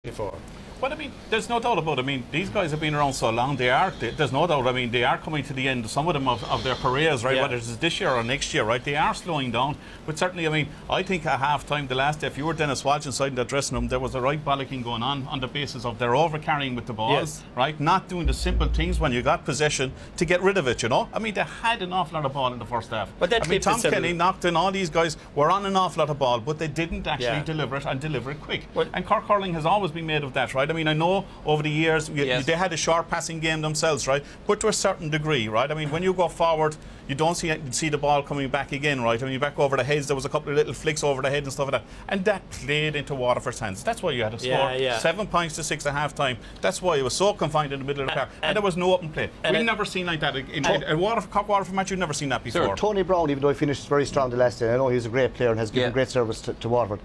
before. But I mean, there's no doubt about it. I mean, these guys have been around so long, there's no doubt, I mean, they are coming to the end, some of them, of their careers, right? Yeah. Whether it's this year or next year, right? They are slowing down. But certainly, I mean, I think at half-time the last day, if you were Dennis Walsh inside in that dressing room, there was a right bollocking going on the basis of their over-carrying with the ball, yes, right? Not doing the simple things when you got possession to get rid of it, you know? I mean, they had an awful lot of ball in the first half. But I mean, Tom Kenny knocked in, all these guys were on an awful lot of ball, but they didn't actually deliver it and deliver it quick. Well, and Cork hurling has always been made of that, right? I mean, I know over the years, they had a short passing game themselves, right? But to a certain degree, right? I mean, when you go forward, you don't see the ball coming back again, right? I mean, back over the heads, there was a couple of little flicks over the head and stuff like that. And that played into Waterford's hands. That's why you had to score 7 points to 6 at half-time. That's why it was so confined in the middle of the park. And there was no open play. We've never seen like that. In a Cork Waterford match, you've never seen that before. Sir, Tony Brown, even though he finished very strong the last day, I know he was a great player and has given great service to Waterford.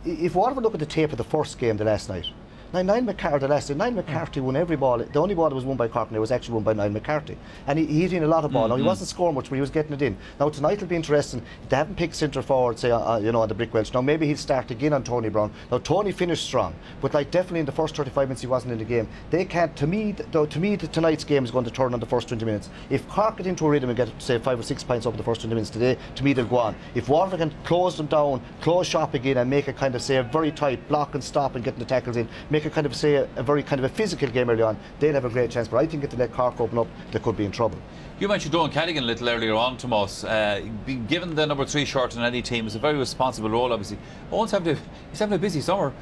If Waterford look at the tape of the first game the last night, Niall McCarthy won every ball. The only ball that was won by Cork now was actually won by Niall McCarthy. And he hit in a lot of ball. Now, he wasn't scoring much, but he was getting it in. Now, tonight will be interesting. They haven't picked centre forward, say, you know, on the Brick Welsh. Now, maybe he'll start again on Tony Brown. Now, Tony finished strong, but like definitely in the first 35 minutes he wasn't in the game. They can't, to me, tonight's game is going to turn on the first 20 minutes. If Cork get into a rhythm and get, say, 5 or 6 points over the first 20 minutes today, to me they'll go on. If Waterford can close them down, close shop again and make it kind of, say, a very tight block and stop and getting the tackles in, make it kind of, say, a very kind of a physical game early on, they'll have a great chance. But I think if they let Cork open up, they could be in trouble. You mentioned Owen Cadigan a little earlier on, Tomas. Given the number 3 shirt in any team, it's a very responsible role, obviously. Owen's having a busy summer.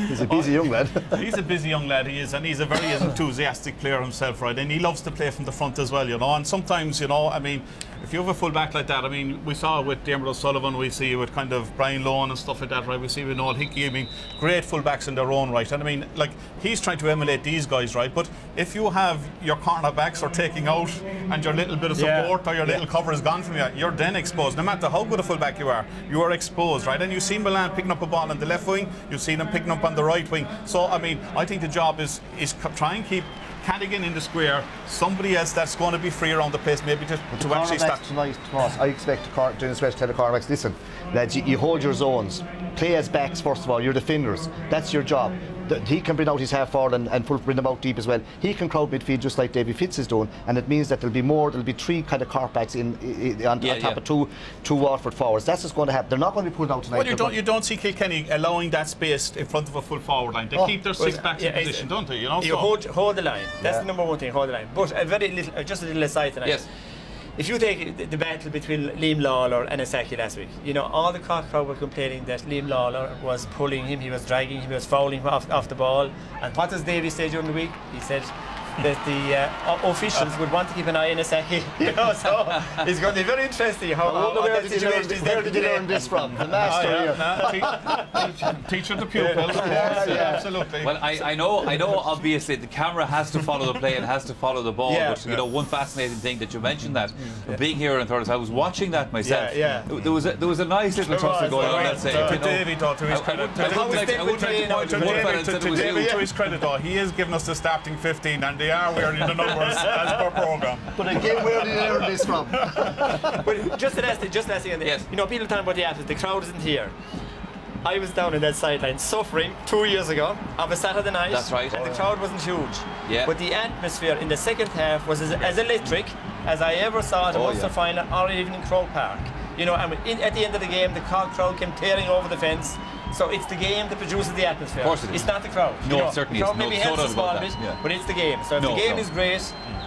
He's a busy young lad. He's a busy young lad, he is, and he's a very enthusiastic player himself, right? And he loves to play from the front as well, you know. And sometimes, you know, I mean, if you have a full back like that, I mean, we saw it with Dermot O'Sullivan, we see it with kind of Brian Lohan and stuff like that, right? We see with Noel Hickey, I mean, great full backs in their own right. And I mean, like, he's trying to emulate these guys, right? But if you have your cornerbacks are taking out and your little bit of support or your little cover is gone from you, you're then exposed. No matter how good a full back you are exposed, right? And you see Milan picking up a ball on the left wing, you've seen him picking up on the right wing. So, I mean, I think the job is try and keep Cadigan in the square, somebody else that's going to be free around the place, maybe to actually start. Tonight, Tomas, I expect Dennis Welsh to tell the cornerbacks, listen, lads, you hold your zones, play as backs first of all, you're defenders, that's your job. He can bring out his half forward and bring them out deep as well. He can crowd midfield just like Davy Fitz is doing, and it means that there'll be 3 kind of Cork backs on top of two Waterford forwards. That's what's going to happen. They're not going to be pulled out tonight. Well, you don't see Kilkenny allowing that space in front of a full forward line. They keep their 6 backs in position, don't they? You know, you hold the line. That's the number one thing. Hold the line. But just a little aside tonight. Yes. If you take the battle between Liam Lawler and Isaki last week, you know, all the Cork crowd were complaining that Liam Lawler was pulling him, he was dragging him, he was fouling him off the ball. And what does Davy say during the week? He said that the officials would want to keep an eye on Isaki. You know, so it's going to be very interesting how where did you learn this from? The master teacher to pupil. Absolutely. Well, I know obviously the camera has to follow the play and has to follow the ball, but you know, one fascinating thing that you mentioned that being here in Thurles, I was watching that myself. There was a nice little tussle going on that side. To Davy, to his credit, to his credit, though, he has given us the starting 15 and they are wearing the numbers as per programme. But again, where did you learn this from? But just the last thing on this. Yes. You know, people talking about the atmosphere, the crowd isn't here. I was down in that sideline suffering 2 years ago of a Saturday night. That's right. And the crowd wasn't huge. Yeah. But the atmosphere in the second half was as electric as I ever saw at a Munster final or even in Croke Park. You know, and at the end of the game, the Cork crowd came tearing over the fence. So it's the game that produces the atmosphere. Of course it is. It's not the crowd. No, you know, it certainly the crowd is. maybe helps a small bit, but it's the game. So if the game is great,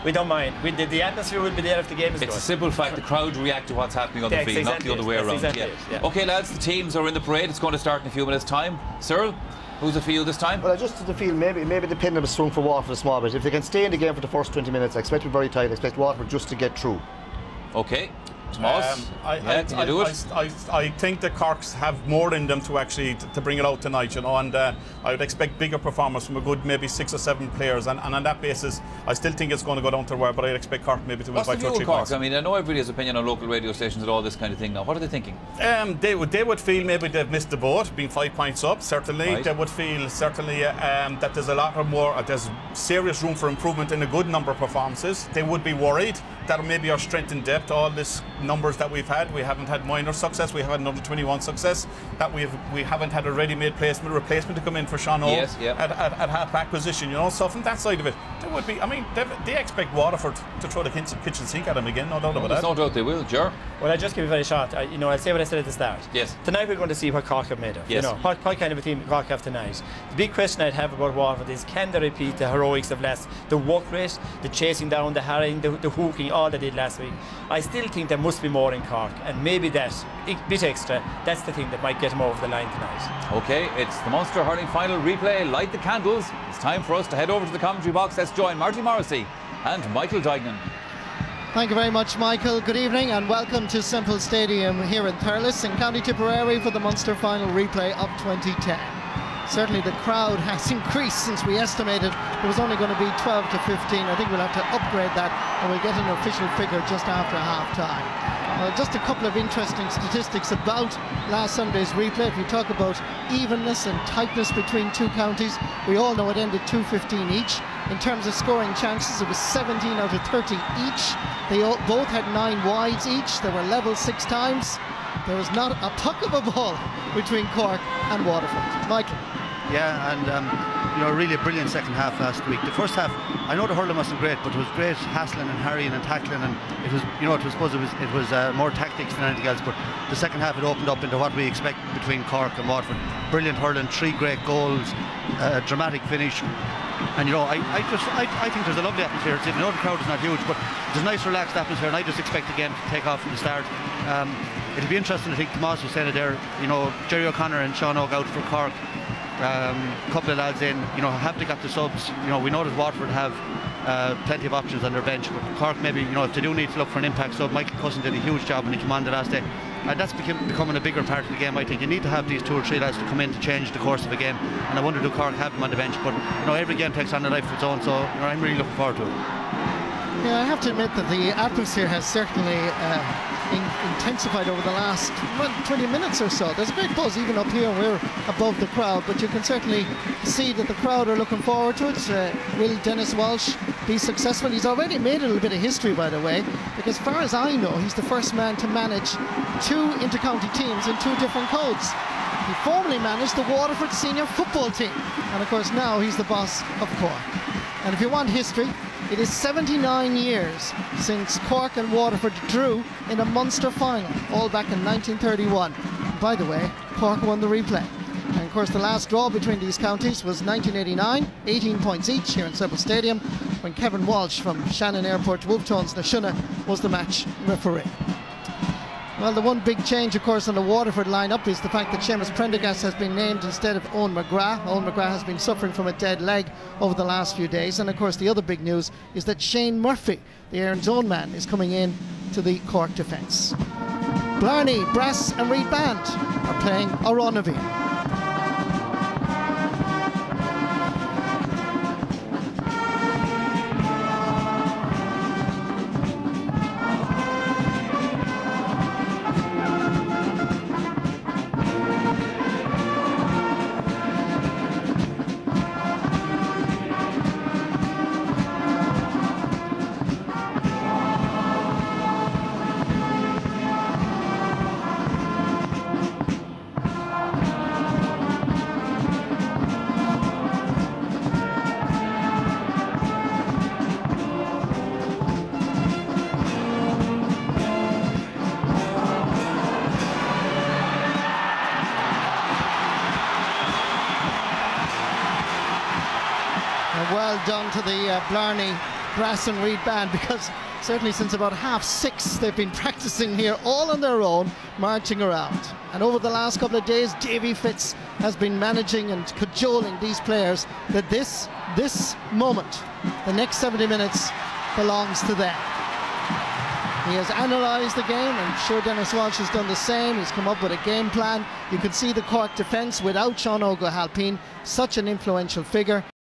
we don't mind. The atmosphere will be there if the game is good. It's a simple fact, the crowd react to what's happening on the field, not the other way around. Okay, lads, the teams are in the parade. It's going to start in a few minutes' time. Cyril, who's the field this time? Well, I just the field, maybe the pendulum is swung for Waterford a small bit. If they can stay in the game for the first 20 minutes, I expect it very tight. I expect Waterford just to get through. Okay. Can you do it? I think the Corks have more in them to actually to bring it out tonight, you know, and I would expect bigger performance from a good maybe 6 or 7 players, and on that basis I still think it's going to go down to the wire, but I'd expect Cork maybe to win by 2 or 3 points. I mean, I know everybody has opinion on local radio stations and all this kind of thing now. What are they thinking? They would feel maybe they've missed the boat, being 5 points up, certainly. Right. They would feel certainly that there's a lot more, there's serious room for improvement in a good number of performances. They would be worried that maybe our strength and depth, all this numbers that we've had. We haven't had minor success. We haven't had under 21 success. That we haven't had a ready-made replacement to come in for Sean O at half-back position. You know, so from that side of it, there would be. I mean, they expect Waterford to throw the kitchen sink at them again. No doubt about that. No doubt they will, Ger. Well, I'll just give you a very short. I'll say what I said at the start. Yes. Tonight we're going to see what Cork have made of. Yes. You know, what kind of a team Cork have tonight. The big question I'd have about Waterford is, can they repeat the heroics of the work rate, the chasing down, the harrying, the hooking, all they did last week? I still think there must be more in Cork, and maybe that bit extra, that's the thing that might get them over the line tonight. Okay, it's the Munster hurling final replay. Light the candles. It's time for us to head over to the commentary box. Let's join Marty Morrissey and Michael Duignan. Thank you very much, Michael. Good evening and welcome to Semple Stadium here in Thurles in County Tipperary for the Munster final replay of 2010. Certainly the crowd has increased since we estimated it was only going to be 12 to 15. I think we'll have to upgrade that and we'll get an official figure just after half-time. Just a couple of interesting statistics about last Sunday's replay. If you talk about evenness and tightness between two counties, we all know it ended 2-15 each. In terms of scoring chances, it was 17 out of 30 each. They both had 9 wides each. They were level 6 times. There was not a puck of a ball between Cork and Waterford. Michael. Yeah, and really a brilliant second half last week. The first half, I know the hurling wasn't great, but it was great hassling and harrying and tackling, and it was, it was more tactics than anything else. But the second half, it opened up into what we expect between Cork and Waterford. Brilliant hurling, 3 great goals, dramatic finish. And I think there's a lovely atmosphere. I know the crowd is not huge, but there's a nice relaxed atmosphere, and I just expect the game to take off from the start. It'll be interesting. I think Tomas was saying it there. Jerry O'Connor and Sean Og out for Cork. Couple of lads in. Have they got the subs? We know that Waterford have plenty of options on their bench, but Cork maybe, if they do need to look for an impact sub. Michael Cousin did a huge job when he came on the last day. And that's becoming a bigger part of the game. I think you need to have these 2 or 3 lads to come in to change the course of a game. And I wonder, do Cork have them on the bench? But every game takes on a life of its own. So I'm really looking forward to it. Yeah, I have to admit that the atmosphere has certainly intensified over the last 20 minutes or so. There's a great buzz even up here. We're above the crowd, but you can certainly see that the crowd are looking forward to it. Will Dennis Walsh be successful? He's already made a little bit of history, by the way, because as far as I know, he's the first man to manage 2 inter-county teams in 2 different codes. He formerly managed the Waterford senior football team, and of course now he's the boss of Cork. And if you want history, it is 79 years since Cork and Waterford drew in a Munster final, all back in 1931. And by the way, Cork won the replay. And of course the last draw between these counties was 1989, 18 points each here in Semple Stadium, when Kevin Walsh from Shannon Airport to Wolftones Nashuna was the match referee. Well, the one big change, of course, on the Waterford lineup is the fact that Seamus Prendergast has been named instead of Owen McGrath. Owen McGrath has been suffering from a dead leg over the last few days. And, of course, the other big news is that Shane Murphy, the Aaron's own man, is coming in to the Cork defence. Blarney, Brass and Reed Band are playing Aronoville. Well done to the Blarney Brass and Reed Band, because certainly since about 6:30 they've been practicing here all on their own, marching around. And over the last couple of days, Davy Fitz has been managing and cajoling these players that this moment, the next 70 minutes, belongs to them. He has analysed the game, and I'm sure Dennis Walsh has done the same. He's come up with a game plan. You can see the Cork defence without Sean O'Halpine, such an influential figure.